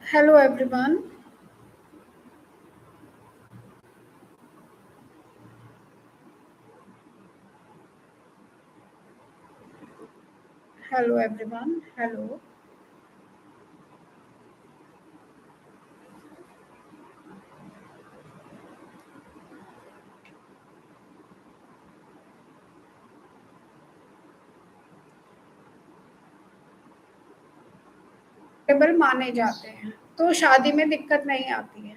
Hello everyone. Hello everyone. Hello. Table माने जाते हैं तो शादी में दिक्कत नहीं आती है।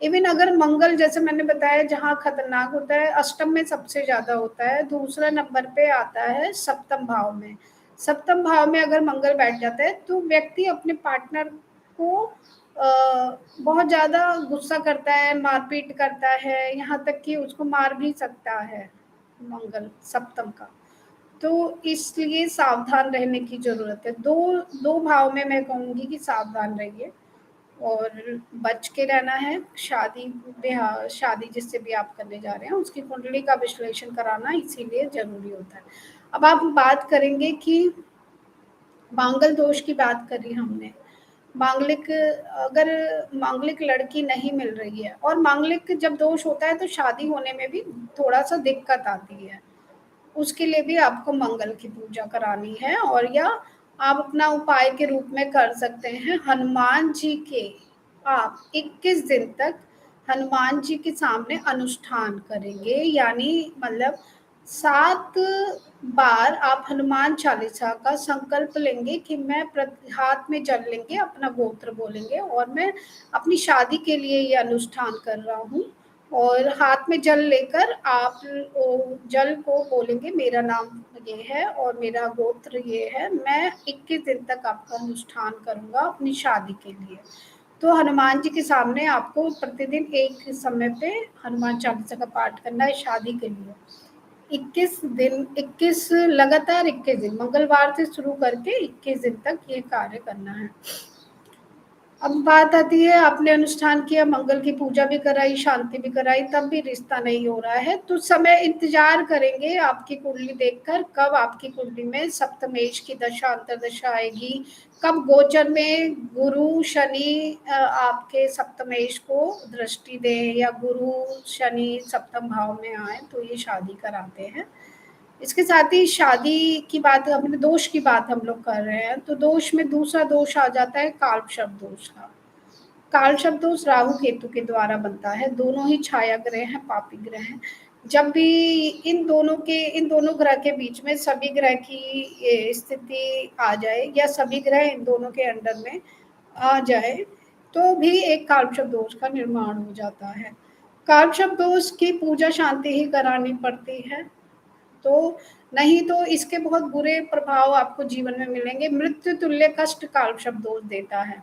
इवन अगर मंगल जैसे मैंने बताया जहाँ खतरनाक होता है अष्टम में सबसे ज्यादा होता है, दूसरा नंबर पे आता है सप्तम भाव में। सप्तम भाव में अगर मंगल बैठ जाता है तो व्यक्ति अपने पार्टनर को बहुत ज्यादा गुस्सा करता है, मारपीट करता है, यहाँ तक कि उसको मार भी सकता है मंगल सप्तम का। तो इसलिए सावधान रहने की ज़रूरत है। 2 भाव में मैं कहूँगी कि सावधान रहिए और बच के रहना है। शादी जिससे भी आप करने जा रहे हैं, उसकी कुंडली का विश्लेषण कराना इसीलिए ज़रूरी होता है। अब आप बात करेंगे कि मांगल दोष की बात करी हमने। मांगलिक अगर मांगलिक लड़की नहीं मिल रही है और मांगलिक जब दोष होता है तो शादी होने में भी थोड़ा-सा दिक्कत आती है। उसके लिए भी आपको मंगल की पूजा करानी है और या आप अपना उपाय के रूप में कर सकते हैं हनुमान जी के। आप 21 दिन तक हनुमान जी के सामने अनुष्ठान करेंगे, यानी मतलब 7 बार आप हनुमान चालीसा का संकल्प लेंगे कि मैं हाथ में जल लेंगे, अपना गोत्र बोलेंगे और मैं अपनी शादी के लिए ये अनुष्ठान कर रहा हूँ। और हाथ में जल लेकर आप जल को बोलेंगे मेरा नाम ये है और मेरा गोत्र ये है, मैं 21 दिन तक आपका अनुष्ठान करूँगा अपनी शादी के लिए। तो हनुमान जी के सामने आपको प्रतिदिन एक समय पे हनुमान चालीसा का पाठ करना है शादी के लिए। 21 दिन 21 लगातार 21 दिन मंगलवार से शुरू करके 21 दिन तक ये कार्य करना है। अब बात आती है आपने अनुष्ठान किया, मंगल की पूजा भी कराई, शांति भी कराई, तब भी रिश्ता नहीं हो रहा है तो समय इंतजार करेंगे आपकी कुंडली देखकर कब आपकी कुंडली में सप्तमेश की दशा अंतर्दशा आएगी, कब गोचर में गुरु शनि आपके सप्तमेश को दृष्टि दे या गुरु शनि सप्तम भाव में आए तो ये शादी कराते हैं। इसके साथ ही शादी की बात हमने दोष की बात हम लोग कर रहे हैं तो दोष में दूसरा दोष आ जाता है काल शब्द दोष का। काल शब्द दोष राहु केतु के द्वारा बनता है, दोनों ही छाया ग्रह हैं, पापी ग्रह हैं। जब भी इन दोनों ग्रह के बीच में सभी ग्रह की स्थिति आ जाए या सभी ग्रह इन दोनों के अंडर में आ जाए तो भी एक कालशब्द दोष का निर्माण हो जाता है। कालशब्द दोष की पूजा शांति ही करानी पड़ती है। तो नहीं तो इसके बहुत बुरे प्रभाव आपको जीवन में मिलेंगे। मृत्यु तुल्य कष्ट काल शब्द दोष देता है।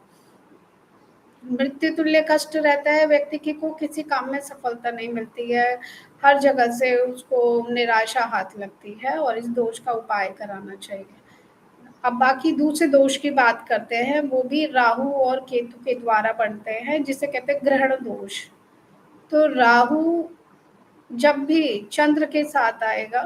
मृत्यु तुल्य कष्ट रहता है, व्यक्ति की को किसी काम में सफलता नहीं मिलती है, हर जगह से उसको निराशा हाथ लगती है और इस दोष का उपाय कराना चाहिए। अब बाकी दूसरे दोष की बात करते हैं, वो भी राहु और केतु के द्वारा बनते हैं जिसे कहते हैं ग्रहण दोष। तो राहु जब भी चंद्र के साथ आएगा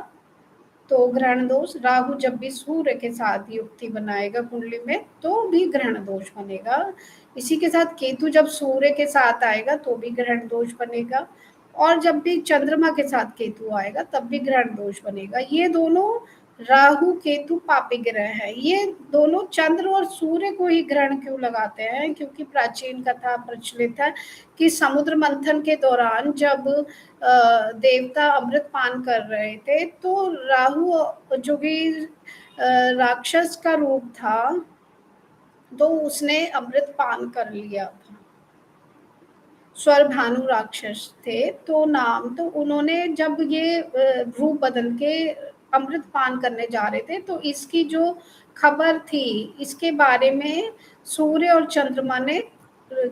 तो ग्रहण दोष, राहु जब भी सूर्य के साथ युक्ति बनाएगा कुंडली में तो भी ग्रहण दोष बनेगा। इसी के साथ केतु जब सूर्य के साथ आएगा तो भी ग्रहण दोष बनेगा और जब भी चंद्रमा के साथ केतु आएगा तब भी ग्रहण दोष बनेगा। ये दोनों राहु केतु पापी ग्रह है। ये दोनों चंद्र और सूर्य को ही ग्रहण क्यों लगाते हैं, क्योंकि प्राचीन कथा प्रचलित है कि समुद्र मंथन के दौरान जब देवता अमृत पान कर रहे थे तो राहु जो भी राक्षस का रूप था तो उसने अमृत पान कर लिया था। स्वर भानु राक्षस थे तो नाम तो उन्होंने जब ये रूप बदल के अमृत पान करने जा रहे थे तो इसकी जो खबर थी इसके बारे में सूर्य और चंद्रमा ने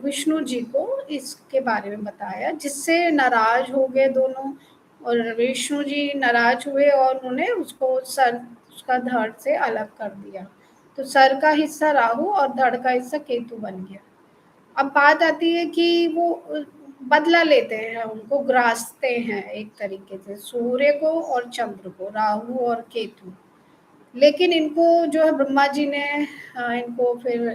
विष्णु जी को इसके बारे में बताया, जिससे नाराज हो गए दोनों और विष्णु जी नाराज हुए और उन्होंने उसको सर उसका धड़ से अलग कर दिया। तो सर का हिस्सा राहु और धड़ का हिस्सा केतु बन गया। अब बात आती है कि वो बदला लेते हैं, उनको ग्रासते हैं एक तरीके से सूर्य को और चंद्र को, राहु और केतु। लेकिन इनको जो है ब्रह्मा जी ने इनको फिर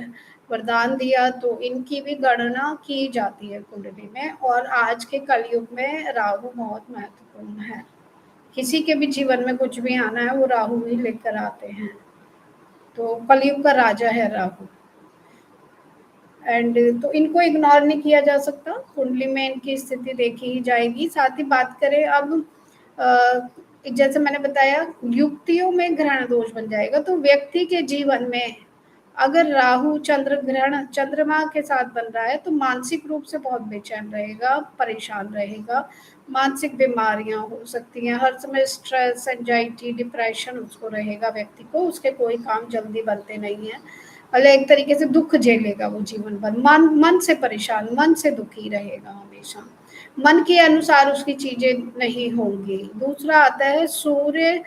वरदान दिया, तो इनकी भी गणना की जाती है कुंडली में। और आज के कलयुग में राहु बहुत महत्वपूर्ण है। किसी के भी जीवन में कुछ भी आना है वो राहु ही लेकर आते हैं। तो कलयुग का राजा है राहु। एंड तो इनको इग्नोर नहीं किया जा सकता, कुंडली में इनकी स्थिति देखी ही जाएगी। साथ ही बात करें अब जैसे मैंने बताया युक्तियों में ग्रहण दोष बन जाएगा, तो व्यक्ति के जीवन में अगर राहु चंद्र ग्रहण चंद्रमा के साथ बन रहा है तो मानसिक रूप से बहुत बेचैन रहेगा, परेशान रहेगा, मानसिक बीमारियां हो सकती हैं, हर समय स्ट्रेस, एंजाइटी, डिप्रेशन उसको रहेगा व्यक्ति को, उसके कोई काम जल्दी बनते नहीं है, मतलब एक तरीके से दुख झेलेगा वो जीवन भर, मन मन से परेशान, मन से दुखी रहेगा हमेशा, मन के अनुसार उसकी चीजें नहीं होंगी। दूसरा आता है सूर्य,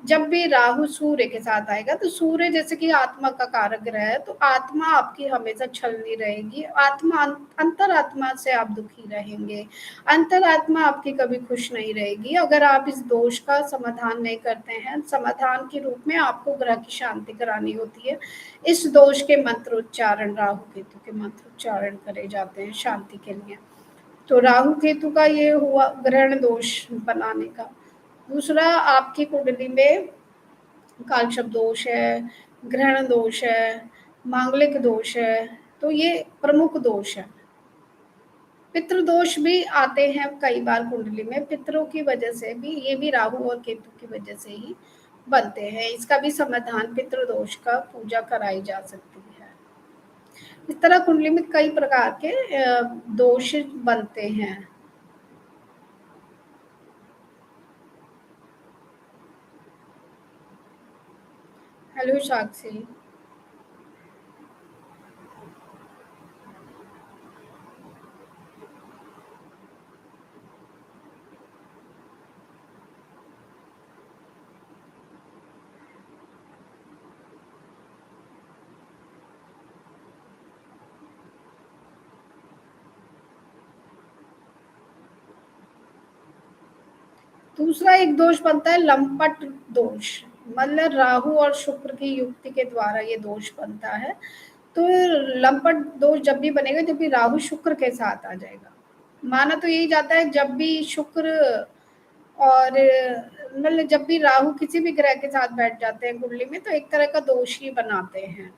जब भी राहु सूर्य के साथ आएगा तो सूर्य जैसे कि आत्मा का कारक ग्रह है, तो आत्मा आपकी हमेशा छलनी रहेगी, आत्मा अंतरात्मा से आप दुखी रहेंगे, अंतरात्मा आपकी कभी खुश नहीं रहेगी अगर आप इस दोष का समाधान नहीं करते हैं। समाधान के रूप में आपको ग्रह की शांति करानी होती है। इस दोष के मंत्रोच्चारण, राहु केतु के मंत्रोच्चारण करे जाते हैं शांति के लिए। तो राहु केतु का ये हुआ ग्रहण दोष बनाने का। दूसरा आपकी कुंडली में कालशप दोष है, ग्रहण दोष है, मांगलिक दोष है, तो ये प्रमुख दोष है। पितृ दोष भी आते हैं कई बार कुंडली में, पितरों की वजह से भी, ये भी राहु और केतु की वजह से ही बनते हैं। इसका भी समाधान पितृ दोष का पूजा कराई जा सकती है। इस तरह कुंडली में कई प्रकार के दोष बनते हैं। हेलो साक्षी। दूसरा एक दोष बनता है लंपट दोष, मतलब राहु और शुक्र की युक्ति के द्वारा ये दोष बनता है। तो लंपट दोष जब भी बनेगा जब भी राहु शुक्र के साथ आ जाएगा। माना तो यही जाता है जब भी शुक्र और मतलब जब भी राहु किसी भी ग्रह के साथ बैठ जाते हैं कुंडली में तो एक तरह का दोष ही बनाते हैं।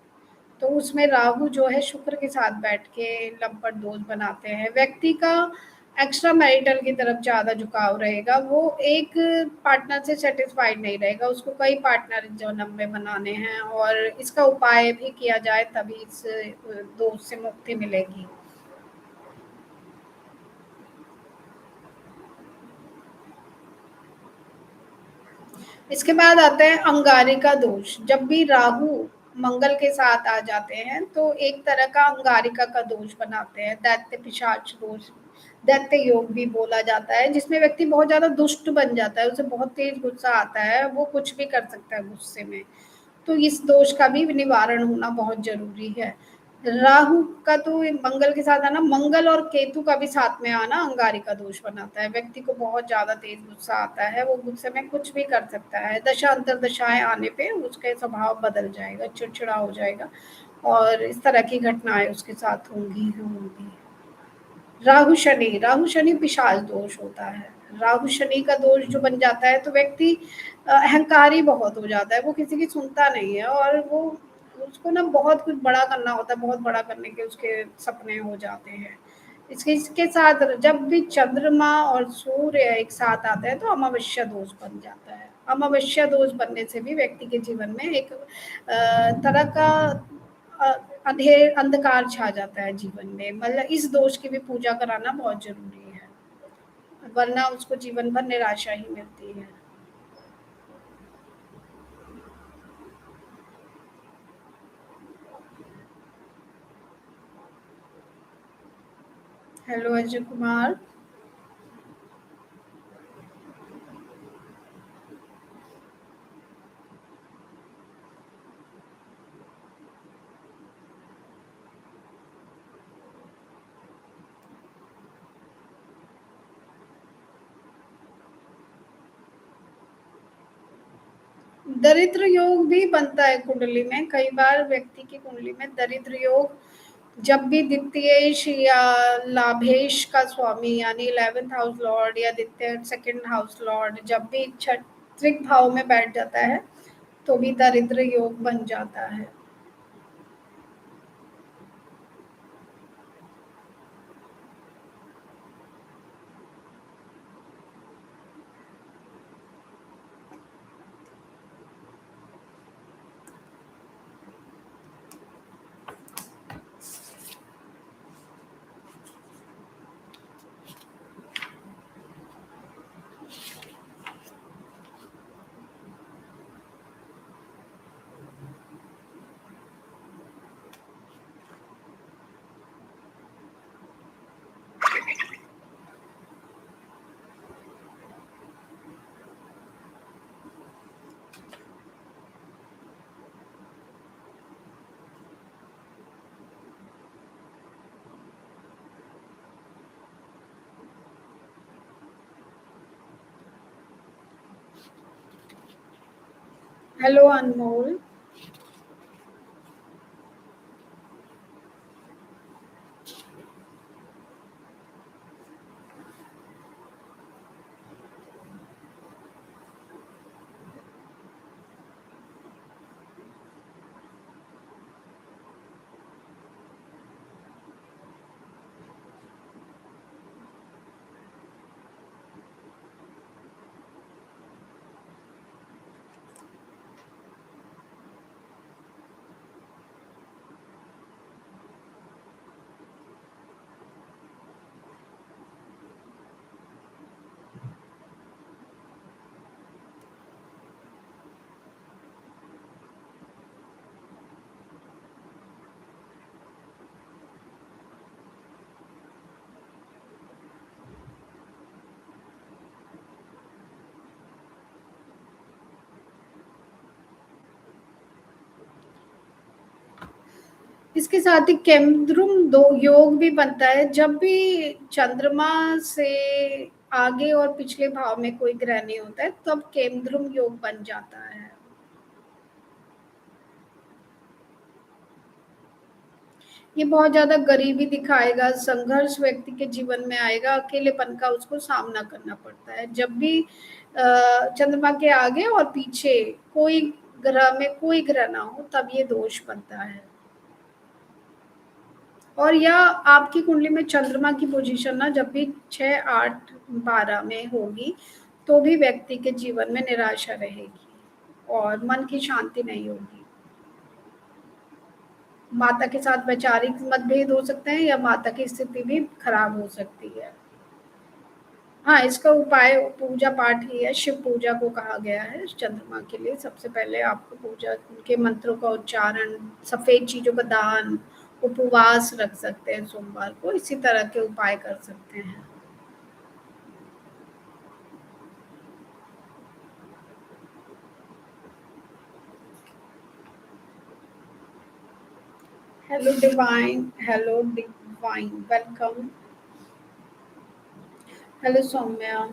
तो उसमें राहु जो है शुक्र के साथ बैठ के लंपट दोष बनाते हैं। व्यक्ति का एक्स्ट्रा मैरिटल की तरफ ज़्यादा झुकाव रहेगा, वो एक पार्टनर से सेटिस्फाइड नहीं रहेगा, उसको कई पार्टनर जन्म में बनाने हैं, और इसका उपाय भी किया जाए तभी इस दोष से मुक्ति मिलेगी। इसके बाद आता है अंगारिका दोष। जब भी राहु मंगल के साथ आ जाते हैं तो एक तरह का अंगारिका का दोष बनाते हैं, दैत्य पिशाच दोष, दैत्य योग भी बोला जाता है, जिसमें व्यक्ति बहुत ज्यादा दुष्ट बन जाता है, उसे बहुत तेज गुस्सा आता है, वो कुछ भी कर सकता है गुस्से में। तो इस दोष का भी निवारण होना बहुत जरूरी है। राहु का तो मंगल के साथ आना, मंगल और केतु का भी साथ में आना अंगारिका दोष बनाता है। व्यक्ति को बहुत ज्यादा तेज गुस्सा आता है, वो गुस्से में कुछ भी कर सकता है, दशा अंतर दशाएं आने पे उसके स्वभाव बदल जाएगा, चिड़चिड़ा हो जाएगा, और इस तरह की घटनाएं उसके साथ होंगी होंगी। राहु शनि, राहु शनि पिशाच दोष होता है। राहु शनि का दोष जो बन जाता है तो व्यक्ति अहंकारी बहुत हो जाता है, वो किसी की सुनता नहीं है, और वो उसको ना बहुत कुछ बड़ा करना होता है, बहुत बड़ा करने के उसके सपने हो जाते हैं। इसके साथ जब भी चंद्रमा और सूर्य एक साथ आते हैं तो अमावस्या दोष बन जाता है। अमावस्या दोष बनने से भी व्यक्ति के जीवन में एक तरह का अ, अंधकार छा जाता है जीवन में, मतलब इस दोष की भी पूजा कराना बहुत जरूरी है, वरना उसको जीवन भर निराशा ही मिलती है। हेलो अजय कुमार। दरिद्र योग भी बनता है कुंडली में, कई बार व्यक्ति की कुंडली में दरिद्र योग जब भी द्वितीयेश या लाभेश का स्वामी यानी 11th हाउस लॉर्ड या द्वितीय सेकंड हाउस लॉर्ड जब भी क्षत्रिक भाव में बैठ जाता है तो भी दरिद्र योग बन जाता है। हेलो अनमोल। इसके साथ ही केंद्रुम दो योग भी बनता है जब भी चंद्रमा से आगे और पिछले भाव में कोई ग्रह नहीं होता है तब केंद्रुम योग बन जाता है। ये बहुत ज्यादा गरीबी दिखाएगा, संघर्ष व्यक्ति के जीवन में आएगा, अकेलेपन का उसको सामना करना पड़ता है जब भी चंद्रमा के आगे और पीछे कोई ग्रह में कोई ग्रह ना हो तब ये दोष बनता है। और या आपकी कुंडली में चंद्रमा की पोजीशन ना जब भी 6, 8, 12 में होगी तो भी व्यक्ति के जीवन में निराशा रहेगी और मन की शांति नहीं होगी। माता के साथ वैचारिक मतभेद हो सकते हैं या माता की स्थिति भी खराब हो सकती है। हाँ, इसका उपाय पूजा पाठ ही है, शिव पूजा को कहा गया है चंद्रमा के लिए। सबसे पहले आपको पूजा के मंत्रों का उच्चारण, सफेद चीजों का दान, उपवास रख सकते हैं सोमवार को, इसी तरह के उपाय कर सकते हैं। Hello Divine, welcome. Hello Saumya.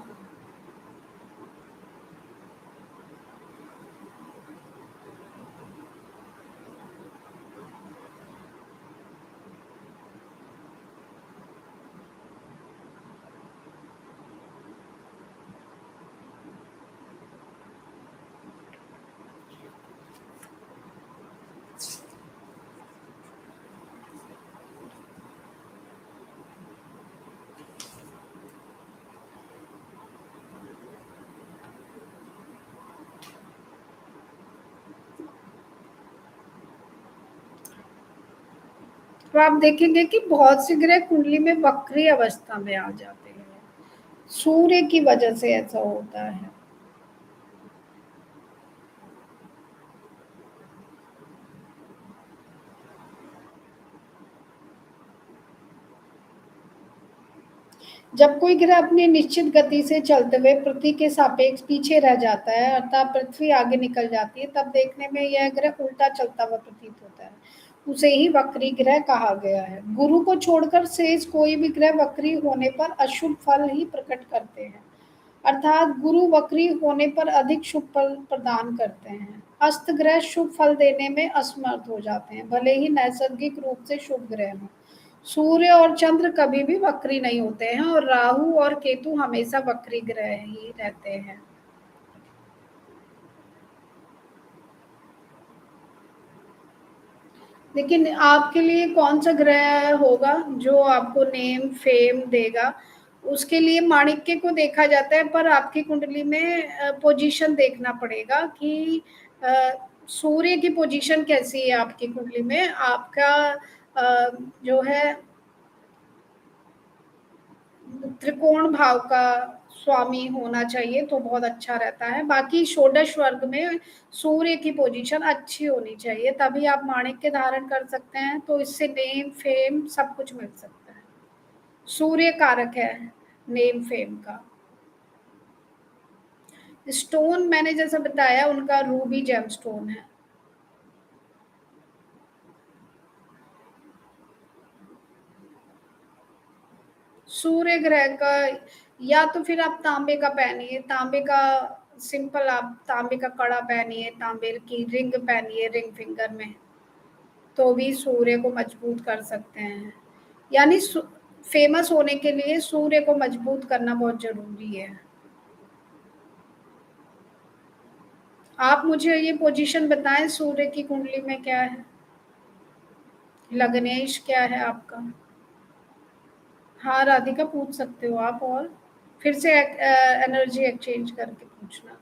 तो आप देखेंगे कि बहुत से ग्रह कुंडली में वक्री अवस्था में आ जाते हैं, सूर्य की वजह से ऐसा होता है। जब कोई ग्रह अपनी निश्चित गति से चलते हुए पृथ्वी के सापेक्ष पीछे रह जाता है अर्थात पृथ्वी आगे निकल जाती है तब देखने में यह ग्रह उल्टा चलता हुआ प्रतीत होता है, उसे ही वक्री ग्रह कहा गया है। गुरु को छोड़कर शेष कोई भी ग्रह वक्री होने पर अशुभ फल ही प्रकट करते हैं। अर्थात गुरु वक्री होने पर अधिक शुभ फल प्रदान करते हैं। अस्त ग्रह शुभ फल देने में असमर्थ हो जाते हैं, भले ही नैसर्गिक रूप से शुभ ग्रह हों। सूर्य और चंद्र कभी भी वक्री नहीं होते हैं और राहु और केतु हमेशा वक्री ग्रह ही रहते हैं। लेकिन आपके लिए कौन सा ग्रह होगा जो आपको नेम फेम देगा? उसके लिए माणिक्य को देखा जाता है, पर आपकी कुंडली में पोजीशन देखना पड़ेगा कि सूर्य की पोजीशन कैसी है आपकी कुंडली में। आपका जो है त्रिकोण भाव का स्वामी होना चाहिए तो बहुत अच्छा रहता है। बाकी षोडश वर्ग में सूर्य की पोजीशन अच्छी होनी चाहिए, तभी आप माणिक्य धारण कर सकते हैं, तो इससे नेम फेम सब कुछ मिल सकता है। सूर्य कारक है नेम फेम का। स्टोन मैंने जैसा बताया उनका रूबी जेम स्टोन है। सूर्य ग्रह का या तो फिर आप तांबे का पहनिए, तांबे का सिंपल आप तांबे का कड़ा पहनिए, तांबे की रिंग पहनिए रिंग फिंगर में, तो भी सूर्य को मजबूत कर सकते हैं। यानी फेमस होने के लिए सूर्य को मजबूत करना बहुत जरूरी है। आप मुझे ये पोजीशन बताएं सूर्य की कुंडली में क्या है, लग्नेश क्या है आपका? हाँ राधिका पूछ सकते हो आप, और फिर से एनर्जी एक्सचेंज करके पूछना।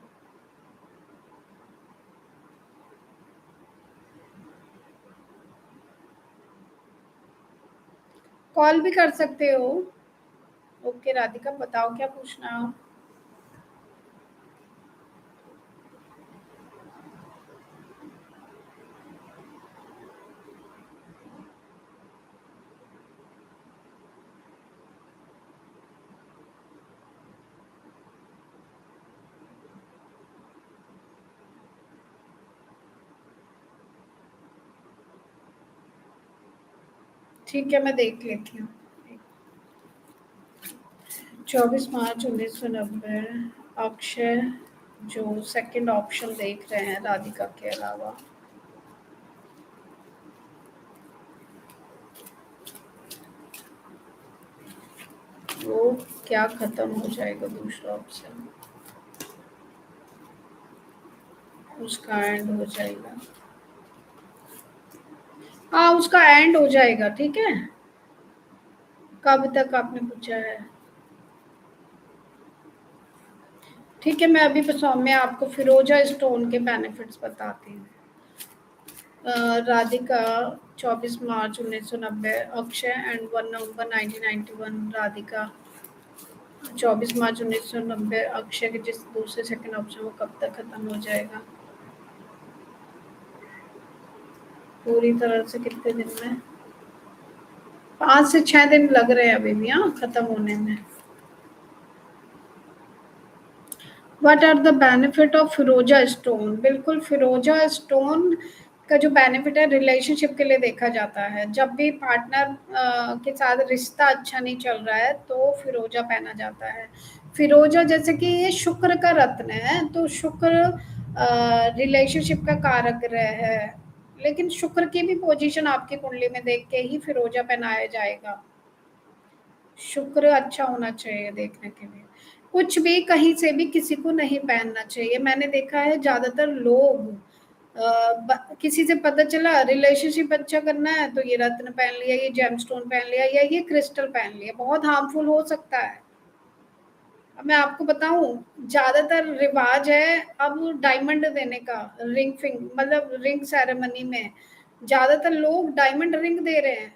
कॉल भी कर सकते हो। ओके राधिका बताओ क्या पूछना हो। ठीक है मैं देख लेती हूँ। 24 मार्च 1990 अक्षय जो सेकंड ऑप्शन देख रहे हैं राधिका के अलावा, वो क्या खत्म हो जाएगा दूसरा ऑप्शन, उसका एंड हो जाएगा। हाँ उसका एंड हो जाएगा ठीक है। कब तक आपने पूछा है? ठीक है मैं अभी मैं आपको फिरोजा स्टोन के बेनिफिट्स बताती हूँ। राधिका 24 मार्च 1990 अक्षय एंड 1 नवंबर 1991 राधिका 24 मार्च 1990 अक्षय के जिस दूसरे सेकंड ऑप्शन वो कब तक खत्म हो जाएगा? पूरी तरह से कितने दिन में? 5 से 6 दिन लग रहे हैं अभी भी हाँ खत्म होने में। What are the benefit of फिरोजा स्टोन? बिल्कुल फिरोजा स्टोन का जो बेनिफिट है रिलेशनशिप के लिए देखा जाता है। जब भी पार्टनर के साथ रिश्ता अच्छा नहीं चल रहा है तो फिरोजा पहना जाता है। फिरोजा जैसे कि ये शुक्र का रत्न है, तो शुक्र रिलेशनशिप का कारक ग्रह है, लेकिन शुक्र की भी पोजीशन आपकी कुंडली में देख के ही फिरोजा पहनाया जाएगा। शुक्र अच्छा होना चाहिए देखने के लिए। कुछ भी कहीं से भी किसी को नहीं पहनना चाहिए। मैंने देखा है ज्यादातर लोग किसी से पता चला रिलेशनशिप अच्छा करना है तो ये रत्न पहन लिया, ये जेमस्टोन पहन लिया या ये क्रिस्टल पहन लिया, बहुत हार्मफुल हो सकता है। अब मैं आपको बताऊं ज्यादातर रिवाज है अब डायमंड देने का, रिंग फिंग मतलब रिंग सेरेमनी में ज्यादातर लोग डायमंड रिंग दे रहे हैं,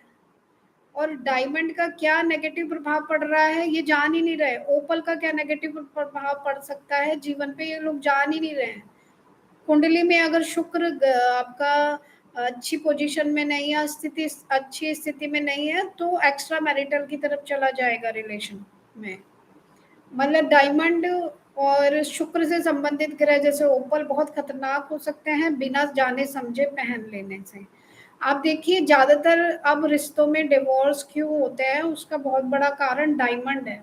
और डायमंड का क्या नेगेटिव प्रभाव पड़ रहा है ये जान ही नहीं रहे। ओपल का क्या नेगेटिव प्रभाव पड़ सकता है जीवन पे ये लोग जान ही नहीं रहे हैं। कुंडली में अगर शुक्र आपका अच्छी पोजीशन में नहीं है, स्थिति अच्छी स्थिति में नहीं है, तो एक्स्ट्रा मैरिटल की तरफ चला जाएगा रिलेशन में। मतलब डायमंड और शुक्र से संबंधित ग्रह जैसे ओपल बहुत खतरनाक हो सकते हैं बिना जाने समझे पहन लेने से। आप देखिए ज्यादातर अब रिश्तों में डिवोर्स क्यों होते हैं, उसका बहुत बड़ा कारण डायमंड है।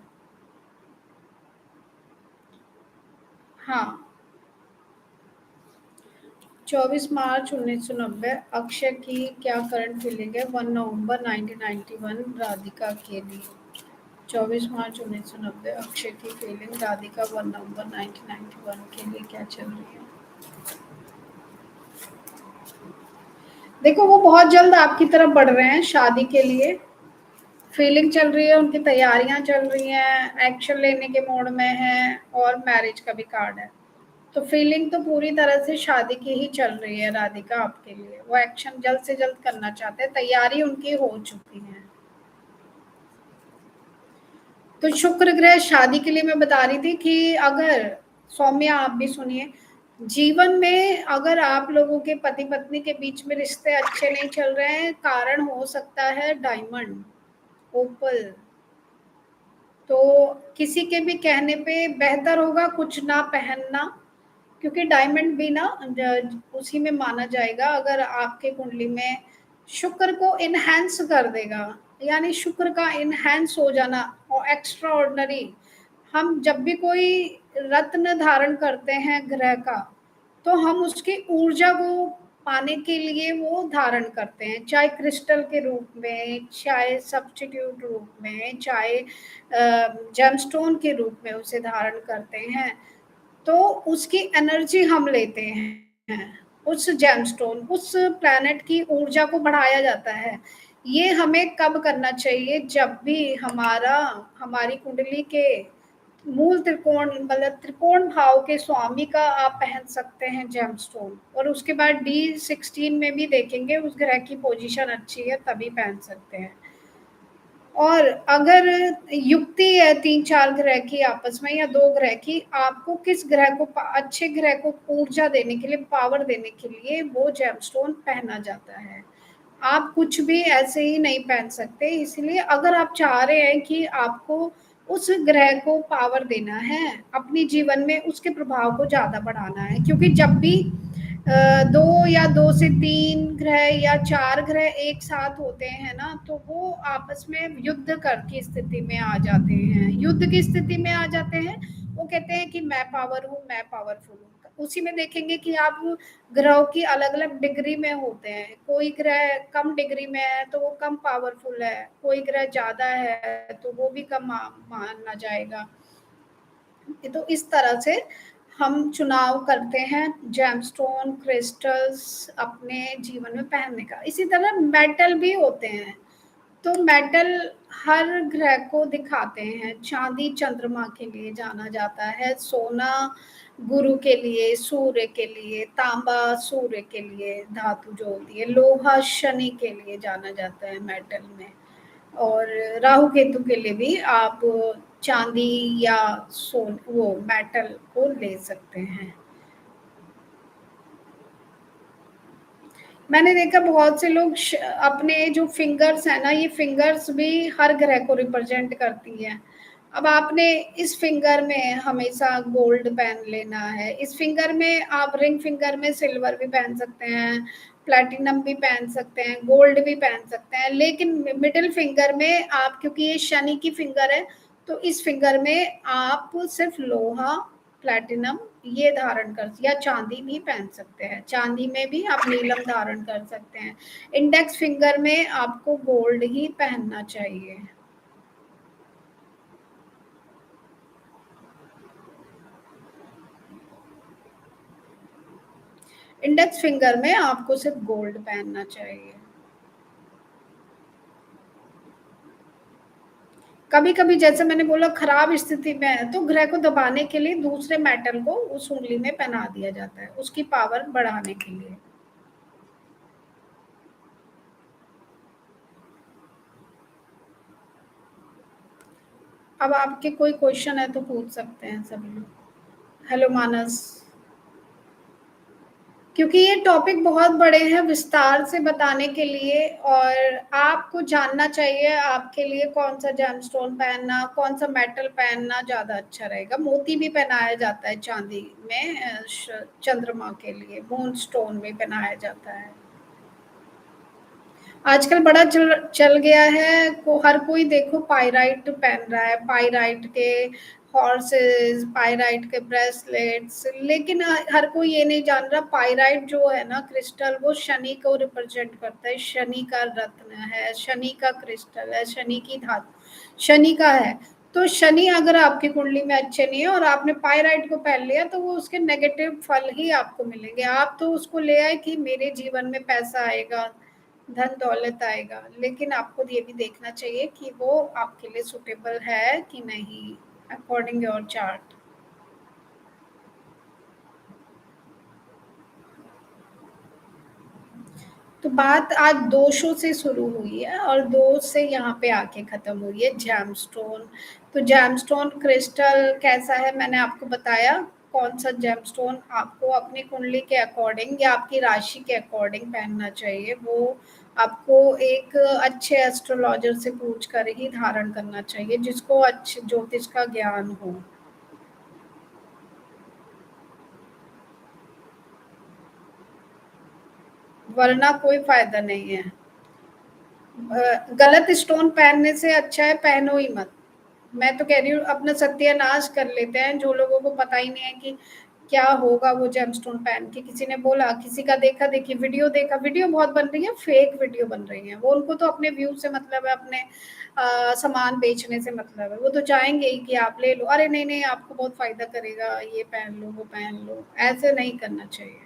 हाँ, 24 मार्च 1990 अक्षय की क्या करंट फीलिंग है? 1 नवंबर 1991 राधिका के लिए। 24 मार्च 1990 अक्षय की फीलिंग राधिका 1 नवंबर 1991 के लिए क्या चल रही है? देखो वो बहुत जल्द आपकी तरफ बढ़ रहे हैं शादी के लिए। फीलिंग चल रही है, उनकी तैयारियां चल रही हैं, एक्शन लेने के मोड में है और मैरिज का भी कार्ड है। तो फीलिंग तो पूरी तरह से शादी की ही चल रही है राधिका आपके लिए। वो एक्शन जल्द से जल्द करना चाहते हैं, तैयारी उनकी हो चुकी है। तो शुक्र ग्रह शादी के लिए मैं बता रही थी कि अगर सौम्या आप भी सुनिए, जीवन में अगर आप लोगों के पति पत्नी के बीच में रिश्ते अच्छे नहीं चल रहे हैं, कारण हो सकता है डायमंड, ओपल। तो किसी के भी कहने पे बेहतर होगा कुछ ना पहनना, क्योंकि डायमंड भी ना उसी में माना जाएगा। अगर आपके कुंडली में शुक्र को इनहेंस कर देगा, यानी शुक्र का इनहेंस हो जाना और एक्स्ट्रा ऑर्डिनरी। हम जब भी कोई रत्न धारण करते हैं ग्रह का, तो हम उसकी ऊर्जा को पाने के लिए वो धारण करते हैं, चाहे क्रिस्टल के रूप में, चाहे सब्स्टिट्यूट रूप में, चाहे जेमस्टोन के रूप में उसे धारण करते हैं। तो उसकी एनर्जी हम लेते हैं, उस जेमस्टोन, उस प्लैनेट की ऊर्जा को बढ़ाया जाता है। ये हमें कब करना चाहिए? जब भी हमारी कुंडली के मूल त्रिकोण, मतलब त्रिकोण भाव के स्वामी का आप पहन सकते हैं जेमस्टोन। और उसके बाद D16 में भी देखेंगे उस ग्रह की पोजीशन अच्छी है तभी पहन सकते हैं। और अगर युक्ति है 3-4 ग्रह की आपस में या 2 ग्रह की, आपको किस ग्रह को अच्छे ग्रह को ऊर्जा देने के लिए, पावर देने के लिए वो जेमस्टोन पहना जाता है। आप कुछ भी ऐसे ही नहीं पहन सकते। इसलिए अगर आप चाह रहे हैं कि आपको उस ग्रह को पावर देना है अपनी जीवन में, उसके प्रभाव को ज़्यादा बढ़ाना है, क्योंकि जब भी 2 या 2 से 3 ग्रह या 4 ग्रह एक साथ होते हैं ना, तो वो आपस में युद्ध कर की स्थिति में आ जाते हैं। युद्ध की स्थिति में आ जाते हैं, वो कहते हैं कि मैं पावर हूँ, मैं पावरफुल हूँ। उसी में देखेंगे कि आप ग्रहों की अलग-अलग डिग्री में होते हैं। कोई ग्रह कम डिग्री में है तो वो कम पावरफुल है, कोई ग्रह ज़्यादा है तो वो भी कम माना जाएगा। तो इस तरह से हम चुनाव करते हैं जेमस्टोन, क्रिस्टल्स अपने जीवन में पहनने का। इसी तरह मेटल भी होते हैं। तो मेटल हर ग्रह को दिखाते हैं। चांदी चंद्रमा के लिए जाना जाता है, सोना गुरु के लिए, सूर्य के लिए, तांबा सूर्य के लिए धातु जो होती है, लोहा शनि के लिए जाना जाता है मेटल में। और राहु केतु के लिए भी आप चांदी या सोन वो मेटल को ले सकते हैं। मैंने देखा बहुत से लोग अपने जो फिंगर्स है ना, ये फिंगर्स भी हर ग्रह को रिप्रेजेंट करती है। अब आपने इस फिंगर में हमेशा गोल्ड पहन लेना है, इस फिंगर में आप रिंग फिंगर में सिल्वर भी पहन सकते हैं, प्लैटिनम भी पहन सकते हैं, गोल्ड भी पहन सकते हैं। लेकिन मिडिल फिंगर में आप, क्योंकि ये शनि की फिंगर है, तो इस फिंगर में आप सिर्फ लोहा, प्लैटिनम ये धारण कर, या चांदी भी पहन सकते हैं। चांदी में भी आप नीलम धारण कर सकते हैं। इंडेक्स फिंगर में आपको गोल्ड ही पहनना चाहिए। इंडेक्स फिंगर में आपको सिर्फ गोल्ड पहनना चाहिए। कभी कभी जैसे मैंने बोला खराब स्थिति में है, तो ग्रह को दबाने के लिए दूसरे मेटल को उस उंगली में पहना दिया जाता है, उसकी पावर बढ़ाने के लिए। अब आपके कोई क्वेश्चन है तो पूछ सकते हैं सभी लोग। हेलो मानस। क्योंकि ये टॉपिक बहुत बड़े हैं विस्तार से बताने के लिए, और आपको जानना चाहिए आपके लिए कौन सा जेमस्टोन पहनना, कौन सा मेटल पहनना ज़्यादा अच्छा रहेगा। मोती भी पहनाया जाता है चांदी में, चंद्रमा के लिए मून स्टोन भी पहनाया जाता है। आजकल बड़ा चल गया है, हर कोई देखो पाइराइट पहन रहा है, पाइराइट के हॉर्सेस, पाइराइट के ब्रेसलेट्स, लेकिन हर कोई ये नहीं जान रहा पाइराइट जो है ना क्रिस्टल, वो शनि को रिप्रेजेंट करता है, शनि का रत्न है, शनि का क्रिस्टल है, शनि की धातु शनि का है। तो शनि अगर आपकी कुंडली में अच्छे नहीं है और आपने पाइराइट को पहन लिया तो वो उसके नेगेटिव फल ही आपको मिलेंगे। आप तो उसको ले आए कि मेरे जीवन में पैसा आएगा, धन दौलत आएगा, लेकिन आपको ये भी देखना चाहिए कि वो आपके लिए सुटेबल है कि नहीं, अकॉर्डिंग योर चार्ट। तो बात आज दोषों से शुरू हुई है और दोष से यहाँ पे आके खत्म हुई है जैमस्टोन। तो जैमस्टोन क्रिस्टल कैसा है मैंने आपको बताया। कौन सा जैमस्टोन आपको अपनी कुंडली के अकॉर्डिंग या आपकी राशि के अकॉर्डिंग पहनना चाहिए, वो आपको एक अच्छे एस्ट्रोलॉजर से पूछ कर ही धारण करना चाहिए, जिसको अच्छे ज्योतिष का ज्ञान हो। वरना कोई फायदा नहीं है। गलत स्टोन पहनने से अच्छा है पहनो ही मत। मैं तो कह रही हूँ अपना सत्यानाश कर लेते हैं जो लोगों को पता ही नहीं है कि क्या होगा वो जेमस्टोन पहन के। किसी ने बोला, किसी का देखा देखी वीडियो देखा, वीडियो बहुत बन रही है, फेक वीडियो बन रही है। वो उनको तो अपने व्यू से मतलब है, अपने सामान बेचने से मतलब है। वो तो चाहेंगे ही कि आप ले लो, अरे नहीं नहीं आपको बहुत फायदा करेगा, ये पहन लो वो पहन लो। ऐसे नहीं करना चाहिए।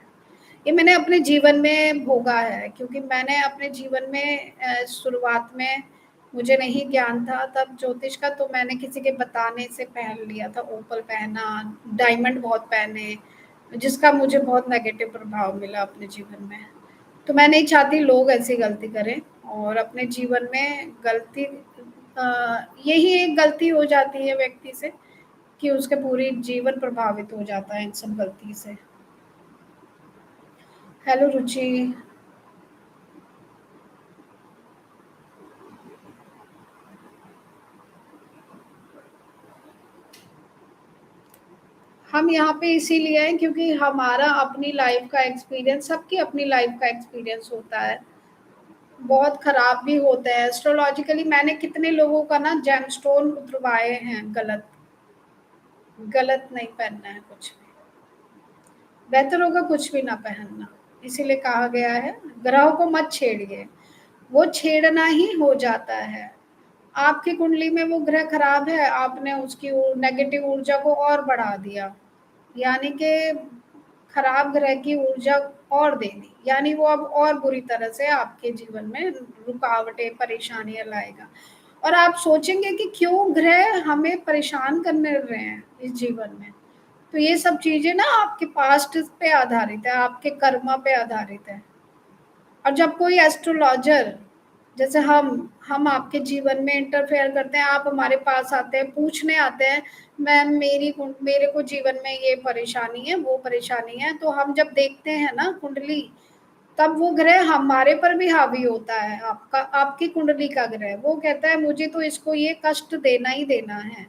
ये मैंने अपने जीवन में भोगा है, क्योंकि मैंने अपने जीवन में शुरुआत में मुझे नहीं ज्ञान था तब ज्योतिष का, तो मैंने किसी के बताने से पहन लिया था। ओपल पहना, डायमंड बहुत पहने, जिसका मुझे बहुत नेगेटिव प्रभाव मिला अपने जीवन में। तो मैं नहीं चाहती लोग ऐसी गलती करें और अपने जीवन में गलती यही एक गलती हो जाती है व्यक्ति से कि उसके पूरी जीवन प्रभावित हो जाता है इन सब गलती से। हेलो रुचि। हम यहाँ पे इसीलिए हैं क्योंकि हमारा अपनी लाइफ का एक्सपीरियंस, सबकी अपनी लाइफ का एक्सपीरियंस होता है, बहुत खराब भी होता है। एस्ट्रोलॉजिकली मैंने कितने लोगों का ना जेमस्टोन उतरवाए हैं गलत। गलत नहीं पहनना है कुछ भी, बेहतर होगा कुछ भी ना पहनना। इसीलिए कहा गया है ग्रहों को मत छेड़िए, वो छेड़ना ही हो जाता है। आपकी कुंडली में वो ग्रह खराब है, आपने उसकी नेगेटिव ऊर्जा को और बढ़ा दिया, यानी कि खराब ग्रह की ऊर्जा और दे दी, यानी वो अब और बुरी तरह से आपके जीवन में रुकावटें परेशानियां लाएगा। और आप सोचेंगे कि क्यों ग्रह हमें परेशान करने रहे हैं इस जीवन में। तो ये सब चीजें ना आपके पास्ट पे आधारित है, आपके कर्मा पे आधारित है। और जब कोई एस्ट्रोलॉजर, जैसे हम आपके जीवन में इंटरफेयर करते हैं, आप हमारे पास आते हैं, पूछने आते हैं मैम मेरे को जीवन में ये परेशानी है वो परेशानी है, तो हम जब देखते हैं ना कुंडली, तब वो ग्रह हमारे पर भी हावी होता है। आपका आपकी कुंडली का ग्रह वो कहता है मुझे तो इसको ये कष्ट देना ही देना है।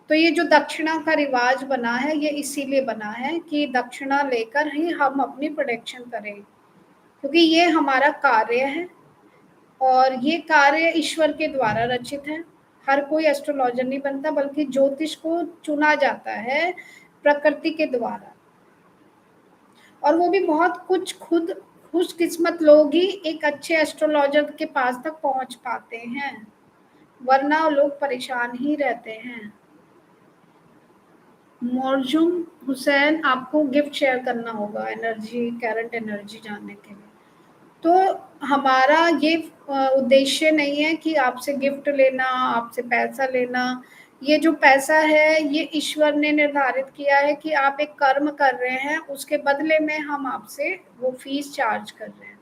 तो ये जो दक्षिणा का रिवाज बना है ये इसीलिए बना है कि दक्षिणा लेकर ही हम अपनी प्रोटेक्शन करें, क्योंकि ये हमारा कार्य है और ये कार्य ईश्वर के द्वारा रचित है। हर कोई एस्ट्रोलॉजर नहीं बनता, बल्कि ज्योतिष को चुना जाता है प्रकृति के द्वारा। और वो भी बहुत कुछ खुद खुशकिस्मत लोग ही एक अच्छे एस्ट्रोलॉजर के पास तक पहुंच पाते हैं, वरना लोग परेशान ही रहते हैं। मौजूम हुसैन, आपको गिफ्ट शेयर करना होगा एनर्जी, करंट एनर्जी जानने के लिए। तो हमारा ये उद्देश्य नहीं है कि आपसे गिफ्ट लेना, आपसे पैसा लेना। ये जो पैसा है ये ईश्वर ने निर्धारित किया है कि आप एक कर्म कर रहे हैं, उसके बदले में हम आपसे वो फीस चार्ज कर रहे हैं।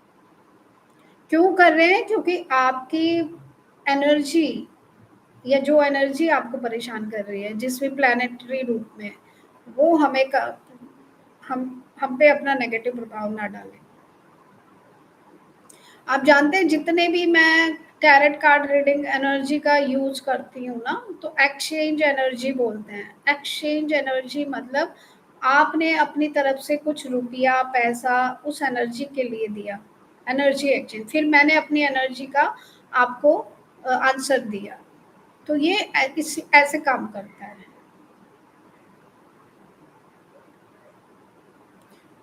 क्यों कर रहे हैं? क्योंकि आपकी एनर्जी या जो एनर्जी आपको परेशान कर रही है जिस भी प्लानिटरी रूप में, वो हम पे अपना नेगेटिव प्रभाव ना डालें। आप जानते हैं जितने भी मैं टैरेट कार्ड रीडिंग एनर्जी का यूज करती हूँ ना, तो एक्सचेंज एनर्जी बोलते हैं। एक्सचेंज एनर्जी मतलब आपने अपनी तरफ से कुछ रुपया पैसा उस एनर्जी के लिए दिया, एनर्जी एक्सचेंज, फिर मैंने अपनी एनर्जी का आपको आंसर दिया। तो ये ऐसे काम करता है।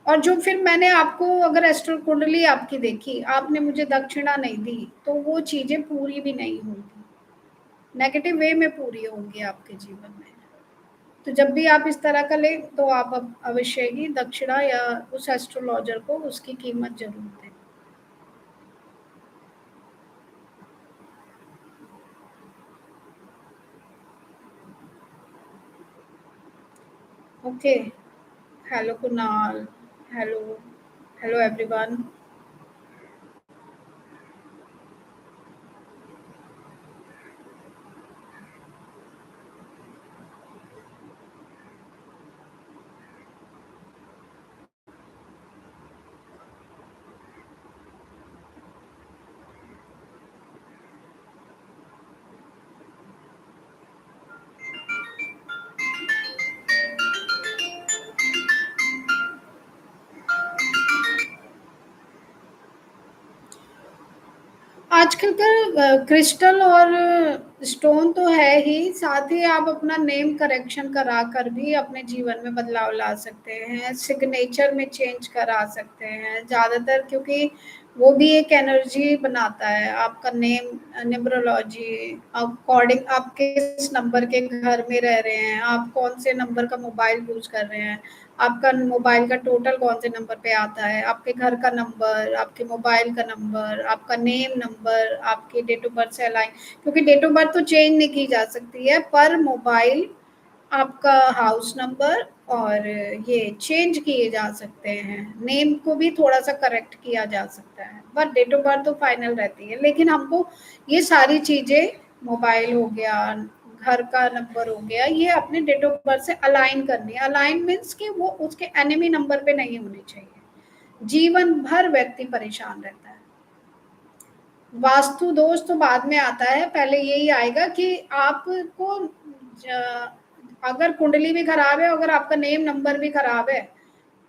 और जो फिर मैंने आपको अगर एस्ट्रो कुंडली आपकी देखी, आपने मुझे दक्षिणा नहीं दी, तो वो चीज़ें पूरी भी नहीं होंगी, नेगेटिव वे में पूरी होंगी आपके जीवन में। तो जब भी आप इस तरह का लें, तो आप अवश्य ही दक्षिणा या उस एस्ट्रोलॉजर को उसकी कीमत ज़रूर दें। Okay. Hello Kunal. Hello. Hello everyone. आजकल का क्रिस्टल और स्टोन तो है ही, साथ ही आप अपना नेम करेक्शन करा कर भी अपने जीवन में बदलाव ला सकते हैं, सिग्नेचर में चेंज करा सकते हैं ज़्यादातर, क्योंकि वो भी एक एनर्जी बनाता है। आपका नेम, न्यूमरोलॉजी अकॉर्डिंग आप किस नंबर के घर में रह रहे हैं, आप कौन से नंबर का मोबाइल यूज़ कर रहे हैं, आपका मोबाइल का टोटल कौन से नंबर पे आता है, आपके घर का नंबर, आपके मोबाइल का नंबर, आपका नेम नंबर, आपकी डेट ऑफ बर्थ से अलाइन, क्योंकि डेट ऑफ बर्थ तो चेंज नहीं की जा सकती है, पर मोबाइल, आपका हाउस नंबर और ये चेंज किए जा सकते हैं। नेम को भी थोड़ा-सा करेक्ट किया जा सकता है, बट डेट ऑफ बर्थ तो फाइनल रहती है। लेकिन हमको ये सारी चीज़ें, मोबाइल हो गया, घर का नंबर हो गया, ये अपने डेट ऑफ बर्थ से अलाइन करनी है। अलाइन मीन्स कि वो उसके एनिमी नंबर पे नहीं होनी चाहिए। जीवन भर व्यक्ति परेशान रहता है। वास्तु दोष तो बाद में आता है, पहले यही आएगा कि आपको अगर कुंडली भी खराब है, अगर आपका नेम नंबर भी खराब है,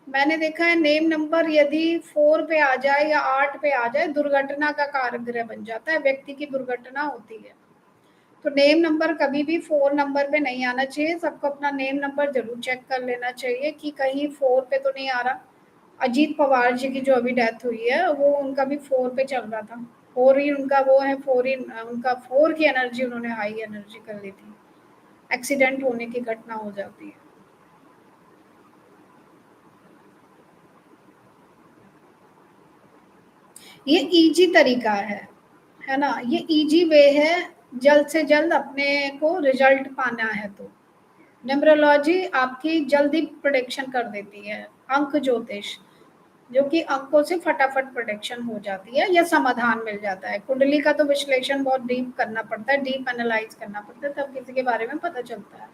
मैंने देखा है नेम नंबर यदि 4 पे आ जाए या 8 पे आ जाए, दुर्घटना का कारक ग्रह बन जाता है, व्यक्ति की दुर्घटना होती है। तो नेम नंबर कभी भी 4 नंबर पे नहीं आना चाहिए। सबको अपना नेम नंबर जरूर चेक कर लेना चाहिए कि कहीं 4 पे तो नहीं आ रहा। अजीत पवार जी की जो अभी डेथ हुई है, वो उनका भी 4 पे चल रहा था। 4 ही उनका वो है, 4 ही उनका 4 की एनर्जी उन्होंने हाई एनर्जी कर ली थी। एक्सीडेंट होने की घटना हो जाती है। ये ईजी तरीका है ना? ये ईजी वे है, जल्द से जल्द अपने को रिजल्ट पाना है तो। न्यूमरोलॉजी आपकी जल्दी प्रोडिक्शन कर देती है। अंक ज्योतिष, जो कि अंकों से फटाफट प्रोडिक्शन हो जाती है या समाधान मिल जाता है। कुंडली का तो विश्लेषण बहुत डीप करना पड़ता है, डीप एनालाइज करना पड़ता है, तब किसी के बारे में पता चलता है।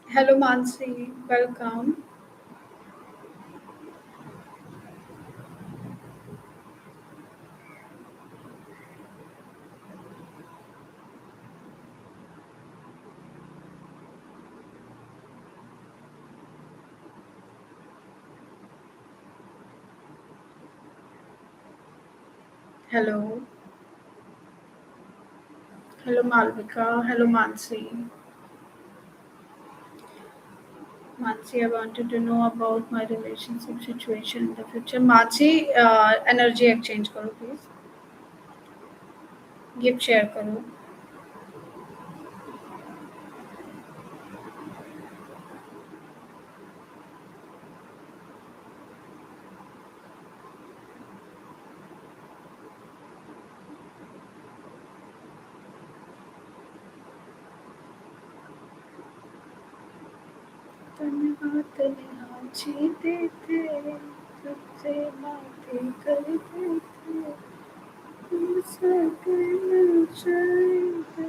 Hello Mansi, welcome. Hello. Hello Malvika. Hello Mansi. Mansi, I wanted to know about my relationship situation in the future. Mansi, energy exchange करो please. गिफ्ट शेयर करो। तन्ने हाथ में जीते थे, तुझसे बातें करते थे, तुमसे मिल जाएगा।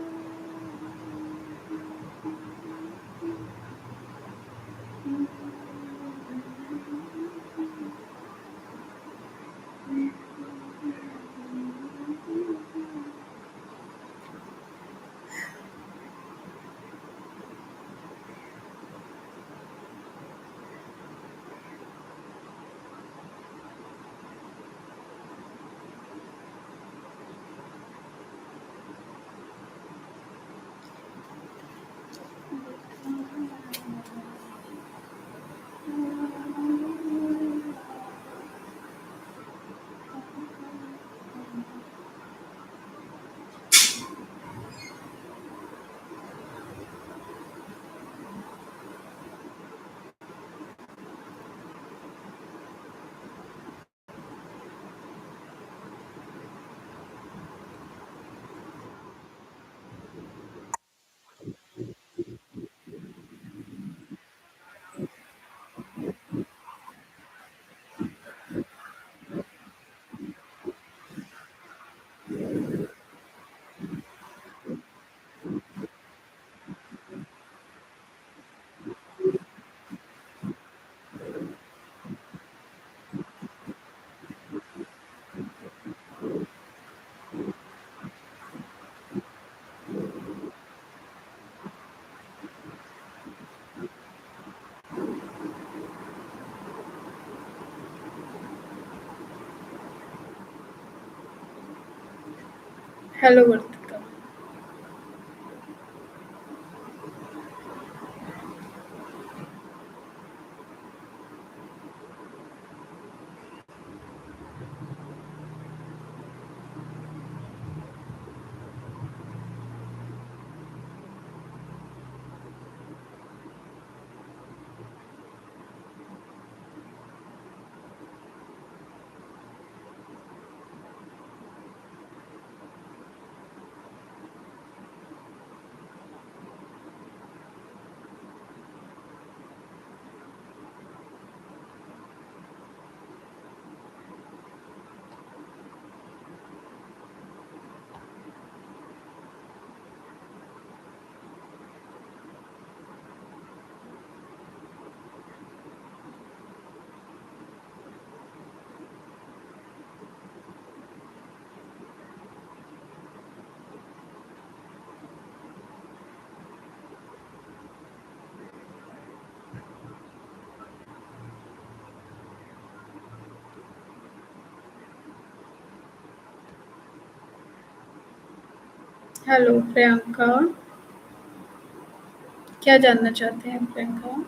हेलो वर्तिका। हेलो प्रियंका, क्या जानना चाहते हैं प्रियंका?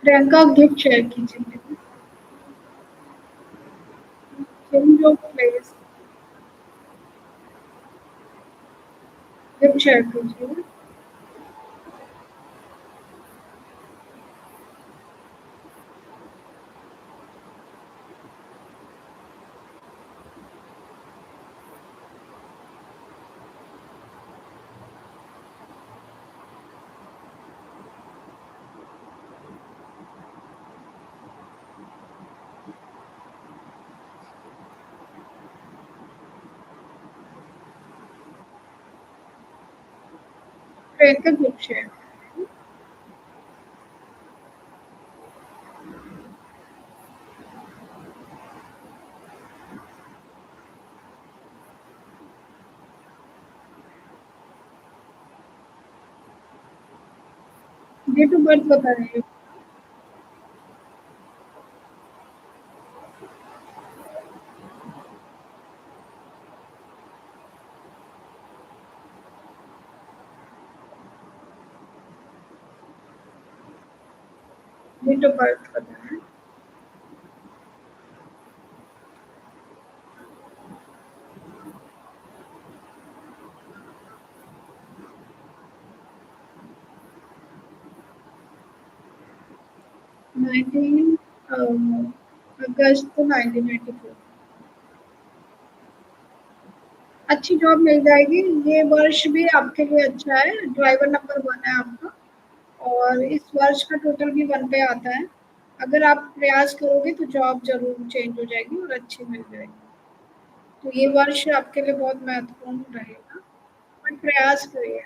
प्रियंका गिफ्ट शेयर कीजिए। Change of place, gift share कीजिए। Priyanka gift share. Date of birth बता रही हूँ। डेट ऑफ बर्थ बताएं। 19 अगस्त 1994। अच्छी जॉब मिल जाएगी। ये वर्ष भी आपके लिए अच्छा है, ड्राइवर नंबर 1 है आपका, और इस वर्ष का टोटल भी 1 पे आता है। अगर आप प्रयास करोगे तो जॉब ज़रूर चेंज हो जाएगी और अच्छी मिल जाएगी। तो ये वर्ष आपके लिए बहुत महत्वपूर्ण रहेगा, बट प्रयास करिए।